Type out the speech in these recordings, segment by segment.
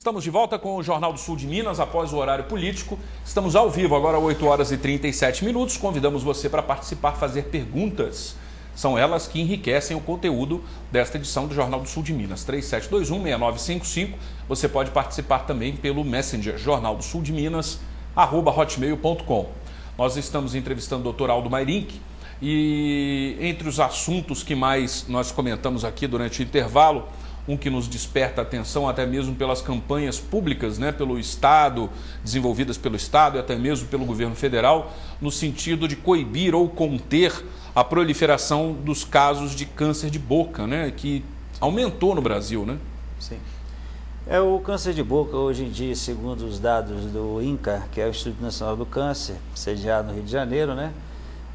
Estamos de volta com o Jornal do Sul de Minas, após o horário político. Estamos ao vivo, agora 8 horas e 37 minutos. Convidamos você para participar, fazer perguntas. São elas que enriquecem o conteúdo desta edição do Jornal do Sul de Minas. 3721-6955. Você pode participar também pelo Messenger, Jornal do Sul de Minas, @hotmail.com. Nós estamos entrevistando o Dr. Aldo Mairink e entre os assuntos que mais nós comentamos aqui durante o intervalo, um que nos desperta a atenção até mesmo pelas campanhas públicas, pelo Estado, desenvolvidas pelo Estado e até mesmo pelo governo federal, no sentido de coibir ou conter a proliferação dos casos de câncer de boca, que aumentou no Brasil, Sim. O câncer de boca, hoje em dia, segundo os dados do INCA, que é o Instituto Nacional do Câncer, sediado no Rio de Janeiro,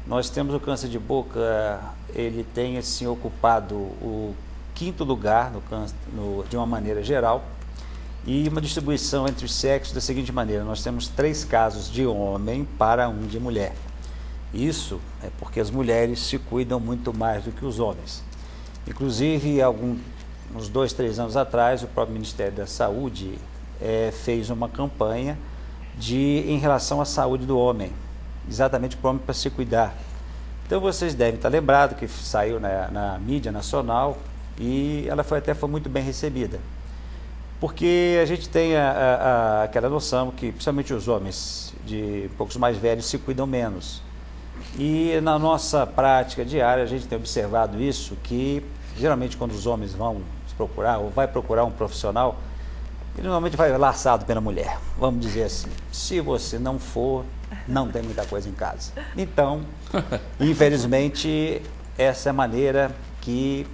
nós temos o câncer de boca, ele tem assim, ocupado o 5º lugar no câncer, de uma maneira geral, e uma distribuição entre os sexos da seguinte maneira: nós temos 3 casos de homem para 1 de mulher. Isso é porque as mulheres se cuidam muito mais do que os homens. Inclusive, uns 2, 3 anos atrás, o próprio Ministério da Saúde fez uma campanha em relação à saúde do homem, exatamente para o homem para se cuidar. Então vocês devem estar lembrados que saiu na mídia nacional e ela foi muito bem recebida. Porque a gente tem aquela noção que, principalmente os homens de poucos mais velhos, se cuidam menos. E na nossa prática diária a gente tem observado isso, que geralmente quando os homens vão procurar ou vai procurar um profissional, ele normalmente vai laçado pela mulher, vamos dizer assim. Se você não for, não tem muita coisa em casa. Então, infelizmente, essa é a maneira que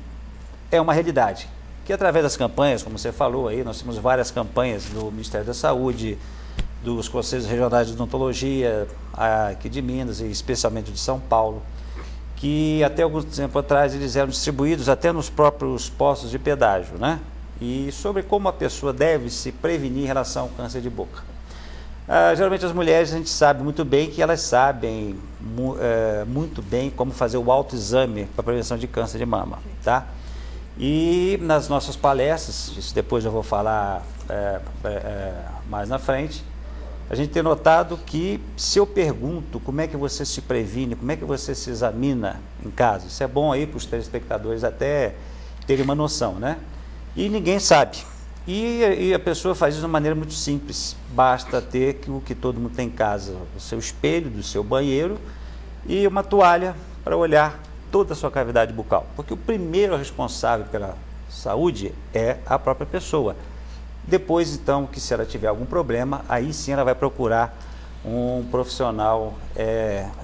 é uma realidade. Que através das campanhas, como você falou aí, nós temos várias campanhas do Ministério da Saúde, dos Conselhos Regionais de Odontologia, aqui de Minas e especialmente de São Paulo, que até algum tempo atrás eles eram distribuídos até nos próprios postos de pedágio, E sobre como a pessoa deve se prevenir em relação ao câncer de boca. Geralmente as mulheres, a gente sabe muito bem que elas sabem muito bem como fazer o autoexame para prevenção de câncer de mama, tá? E nas nossas palestras, isso depois eu vou falar mais na frente, a gente tem notado que se eu pergunto como é que você se previne, como é que você se examina em casa, isso é bom aí para os telespectadores até terem uma noção, E ninguém sabe. E a pessoa faz isso de uma maneira muito simples. Basta ter o que todo mundo tem em casa, o seu espelho do seu banheiro e uma toalha para olhar toda a sua cavidade bucal. Porque o primeiro responsável pela saúde é a própria pessoa. Depois, então, que se ela tiver algum problema, aí sim ela vai procurar um profissional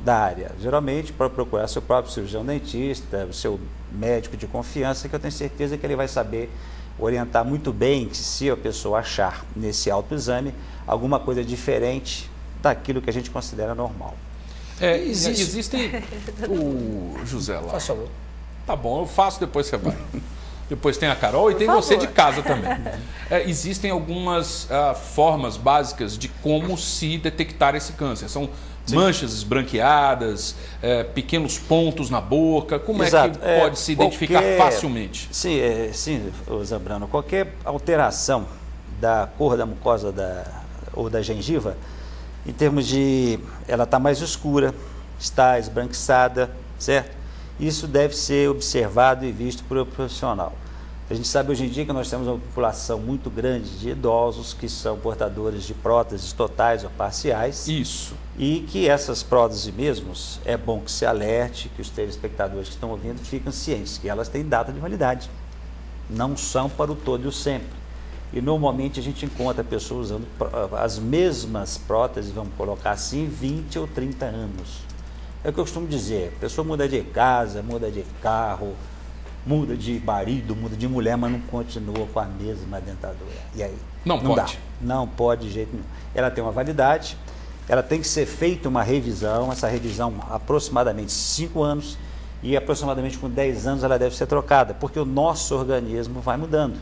da área. Geralmente, para procurar seu próprio cirurgião dentista, o seu médico de confiança, que eu tenho certeza que ele vai saber orientar muito bem se a pessoa achar nesse autoexame alguma coisa diferente daquilo que a gente considera normal. Existem... O José lá. Faz favor. Tá bom, eu faço, depois você vai. Depois tem a Carol e tem você de casa também. Existem algumas formas básicas de como se detectar esse câncer. São manchas esbranqueadas, pequenos pontos na boca. Como Exato. É que pode se identificar facilmente? Sim, Zambrano. Qualquer alteração da cor da mucosa ou da gengiva, em termos de ela está mais escura, está esbranquiçada, certo? Isso deve ser observado e visto por um profissional. A gente sabe hoje em dia que nós temos uma população muito grande de idosos que são portadores de próteses totais ou parciais. Isso. E que essas próteses mesmos, é bom que se alerte, que os telespectadores que estão ouvindo fiquem cientes que elas têm data de validade. Não são para o todo e o sempre. E normalmente a gente encontra pessoas usando as mesmas próteses, vamos colocar assim, 20 ou 30 anos. É o que eu costumo dizer, a pessoa muda de casa, muda de carro, muda de marido, muda de mulher, mas não continua com a mesma dentadura. E aí? Não pode? Não pode de jeito nenhum. Ela tem uma validade, ela tem que ser feita uma revisão, essa revisão aproximadamente 5 anos, e aproximadamente com 10 anos ela deve ser trocada, porque o nosso organismo vai mudando.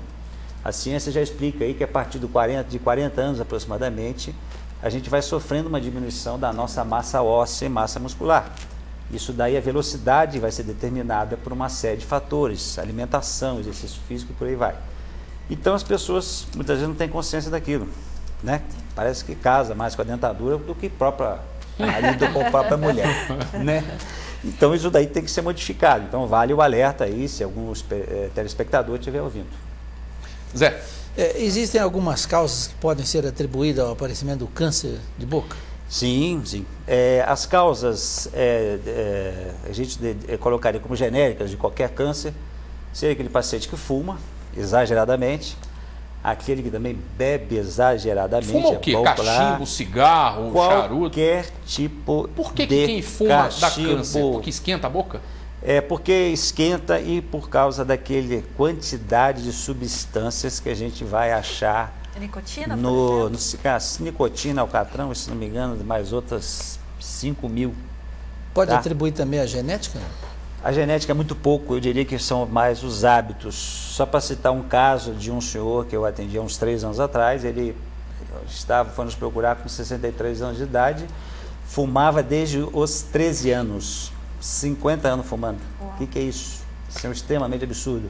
A ciência já explica aí que a partir de 40 anos aproximadamente, a gente vai sofrendo uma diminuição da nossa massa óssea e massa muscular. Isso daí, a velocidade vai ser determinada por uma série de fatores, alimentação, exercício físico e por aí vai. Então as pessoas muitas vezes não têm consciência daquilo, né? Parece que casa mais com a dentadura do que própria marido ou a própria mulher, né? Então isso daí tem que ser modificado. Então vale o alerta aí, se algum telespectador estiver ouvindo. Zé. Existem algumas causas que podem ser atribuídas ao aparecimento do câncer de boca? Sim, sim. As causas, a gente colocaria como genéricas de qualquer câncer, seria aquele paciente que fuma exageradamente, aquele que também bebe exageradamente. Fuma o quê? Cachimbo, cigarro, charuto? Qualquer tipo Por que de quem fuma dá cachimbo, câncer? Porque esquenta a boca? Porque esquenta e por causa daquele quantidade de substâncias que a gente vai achar nicotina, no cigarro. Nicotina, alcatrão, se não me engano, mais outras 5.000. Pode atribuir também a genética? A genética é muito pouco, eu diria que são mais os hábitos. Só para citar um caso de um senhor que eu atendi há uns 3 anos atrás, ele foi nos procurar com 63 anos de idade, fumava desde os 13 anos. 50 anos fumando. O que é isso? Isso é extremamente absurdo.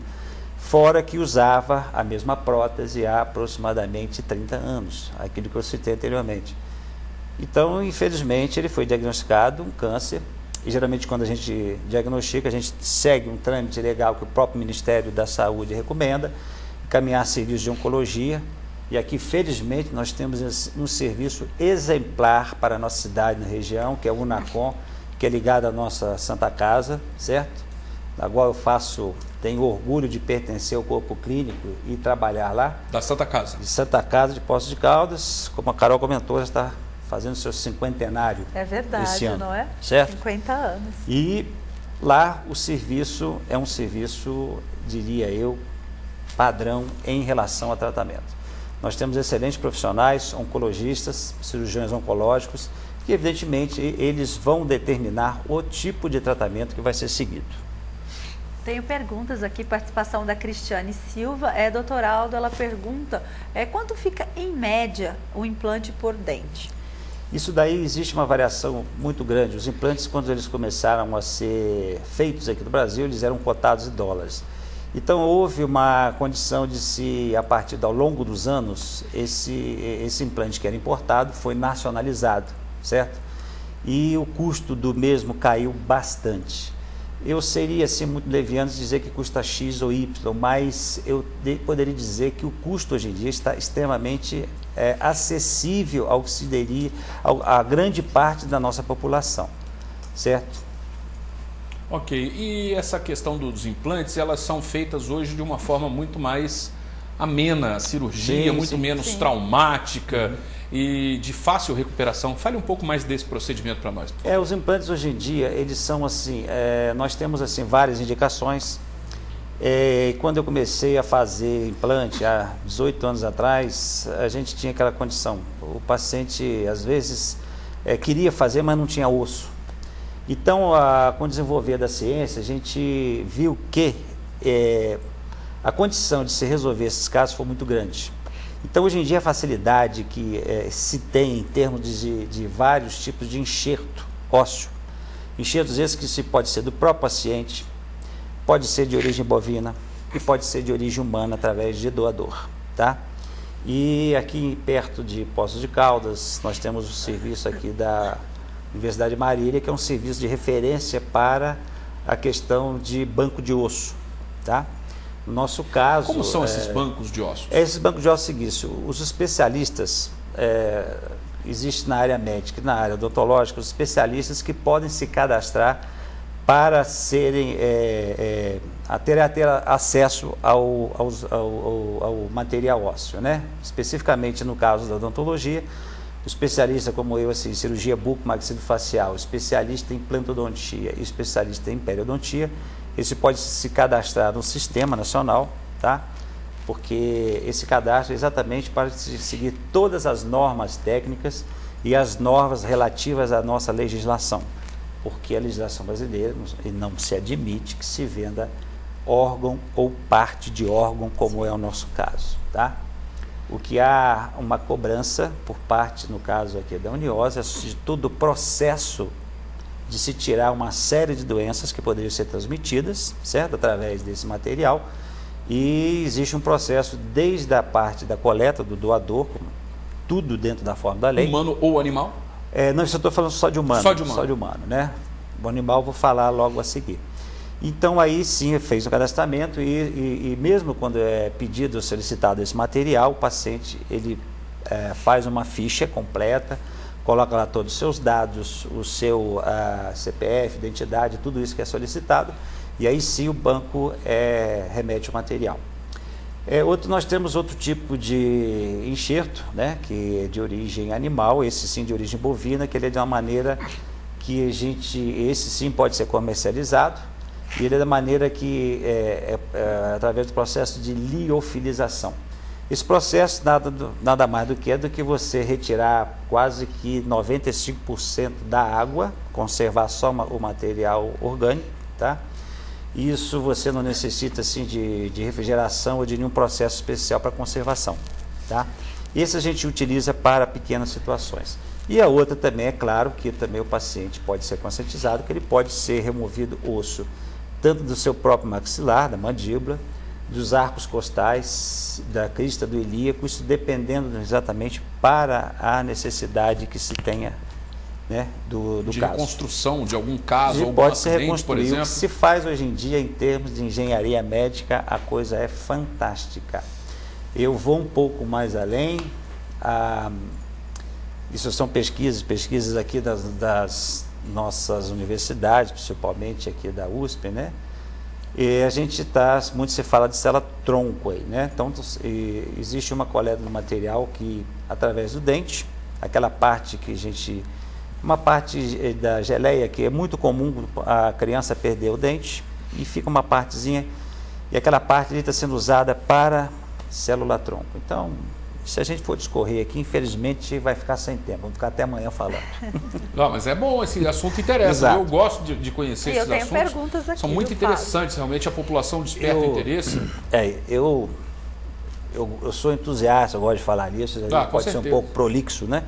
Fora que usava a mesma prótese há aproximadamente 30 anos, aquilo que eu citei anteriormente. Então, infelizmente, ele foi diagnosticado um câncer, e geralmente quando a gente diagnostica, a gente segue um trâmite legal que o próprio Ministério da Saúde recomenda, encaminhar serviço de oncologia, e aqui, felizmente, nós temos um serviço exemplar para a nossa cidade, na região, que é o UNACOM, que é ligado à nossa Santa Casa, certo? Agora tenho orgulho de pertencer ao corpo clínico e trabalhar lá. Da Santa Casa. De Santa Casa de Poços de Caldas, como a Carol comentou, já está fazendo seu 50º. É verdade, esse ano, não é? Certo? 50 anos. E lá o serviço é um serviço, diria eu, padrão em relação a tratamento. Nós temos excelentes profissionais, oncologistas, cirurgiões oncológicos, que evidentemente eles vão determinar o tipo de tratamento que vai ser seguido. Tenho perguntas aqui, participação da Cristiane Silva. Doutor Aldo, ela pergunta, quanto fica em média o implante por dente? Isso daí existe uma variação muito grande. Os implantes, quando eles começaram a ser feitos aqui no Brasil, eles eram cotados em dólares. Então houve uma condição de se, a partir ao longo dos anos, esse implante que era importado foi nacionalizado, certo? E o custo do mesmo caiu bastante. Eu seria assim muito leviano de dizer que custa X ou Y, mas eu poderia dizer que o custo hoje em dia está extremamente acessível ao que se daria a grande parte da nossa população, certo? Ok, e essa questão dos implantes, elas são feitas hoje de uma forma muito mais amena, a cirurgia, muito menos traumática e de fácil recuperação. Fale um pouco mais desse procedimento para nós. Os implantes hoje em dia, eles são assim, nós temos assim várias indicações. Quando eu comecei a fazer implante, há 18 anos atrás, a gente tinha aquela condição. O paciente, às vezes, queria fazer, mas não tinha osso. Então, com o desenvolver da ciência, a gente viu que a condição de se resolver esses casos foi muito grande. Então, hoje em dia, a facilidade que se tem em termos de vários tipos de enxerto ósseo, enxertos esses que pode ser do próprio paciente, pode ser de origem bovina e pode ser de origem humana através de doador, tá? E aqui perto de Poços de Caldas, nós temos o serviço aqui da Universidade de Marília, que é um serviço de referência para a questão de banco de osso, tá? No nosso caso... Como são esses bancos de ossos? Esses bancos de ossos é o seguinte, os especialistas, existe na área médica e na área odontológica, os especialistas que podem se cadastrar para serem, ter acesso ao material ósseo, né? Especificamente no caso da odontologia, o especialista como eu, assim, cirurgia buco-maxilofacial, especialista em implantodontia e especialista em periodontia, esse pode se cadastrar no Sistema Nacional, tá? Porque esse cadastro é exatamente para seguir todas as normas técnicas e as normas relativas à nossa legislação, porque a legislação brasileira não se admite que se venda órgão ou parte de órgão, como é o nosso caso, tá? O que há uma cobrança por parte, no caso aqui da Uniose, de todo o processo de se tirar uma série de doenças que poderiam ser transmitidas, certo? Através desse material. E existe um processo desde a parte da coleta do doador, tudo dentro da forma da lei. Humano ou animal? Não, isso eu estou falando só de humano. Só de humano. Só de humano, né? O animal eu vou falar logo a seguir. Então aí sim fez o cadastramento e mesmo quando é pedido ou solicitado esse material, o paciente ele faz uma ficha completa, coloca lá todos os seus dados, o seu CPF, identidade, tudo isso que é solicitado, e aí sim o banco remete o material. Nós temos outro tipo de enxerto, né, que é de origem animal, esse sim de origem bovina, que ele é de uma maneira que esse sim pode ser comercializado, e ele é da maneira que através do processo de liofilização. Esse processo nada mais do que você retirar quase que 95% da água, conservar só o material orgânico, tá? Isso você não necessita assim de refrigeração ou de nenhum processo especial para conservação, tá? Esse a gente utiliza para pequenas situações. E a outra também, é claro, que também o paciente pode ser conscientizado que ele pode ser removido osso, tanto do seu próprio maxilar, da mandíbula, dos arcos costais, da crista do ilíaco, isso dependendo exatamente para a necessidade que se tenha, né, do de caso. Reconstrução de algum caso, algum pode ser acidente, por reconstruído. exemplo. O que se faz hoje em dia em termos de engenharia médica, a coisa é fantástica. Eu vou um pouco mais além. Isso são pesquisas aqui das nossas universidades, principalmente aqui da USP, né? E a gente muito se fala de célula-tronco aí, né? Então, existe uma coleta do material que, através do dente, aquela parte que uma parte da geleia que é muito comum a criança perder o dente, e fica uma partezinha, e aquela parte ali está sendo usada para célula-tronco. Então, se a gente for discorrer aqui, infelizmente vai ficar sem tempo, vamos ficar até amanhã falando. Não, mas é bom, esse assunto interessa. Exato. Eu gosto de conhecer esses assuntos. Perguntas aqui, são muito interessantes, realmente a população desperta interesse. Eu sou entusiasta, eu gosto de falar nisso, pode ser um pouco prolixo, né?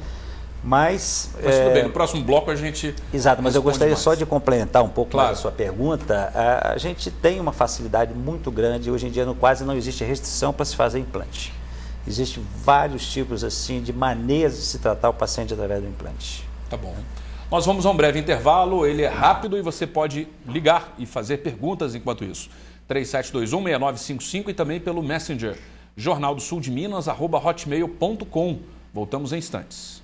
Mas tudo bem, no próximo bloco a gente... Exato, mas eu gostaria só de complementar um pouco mais a sua pergunta. A gente tem uma facilidade muito grande, hoje em dia quase não existe restrição para se fazer implante. Existem vários tipos assim de maneiras de se tratar o paciente através do implante. Tá bom. Nós vamos a um breve intervalo, ele é rápido e você pode ligar e fazer perguntas enquanto isso. 3721-6955 e também pelo Messenger, Jornal do Sul de Minas, @hotmail.com. Voltamos em instantes.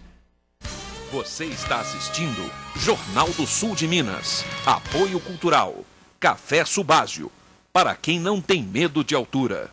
Você está assistindo Jornal do Sul de Minas. Apoio Cultural. Café Subásio. Para quem não tem medo de altura.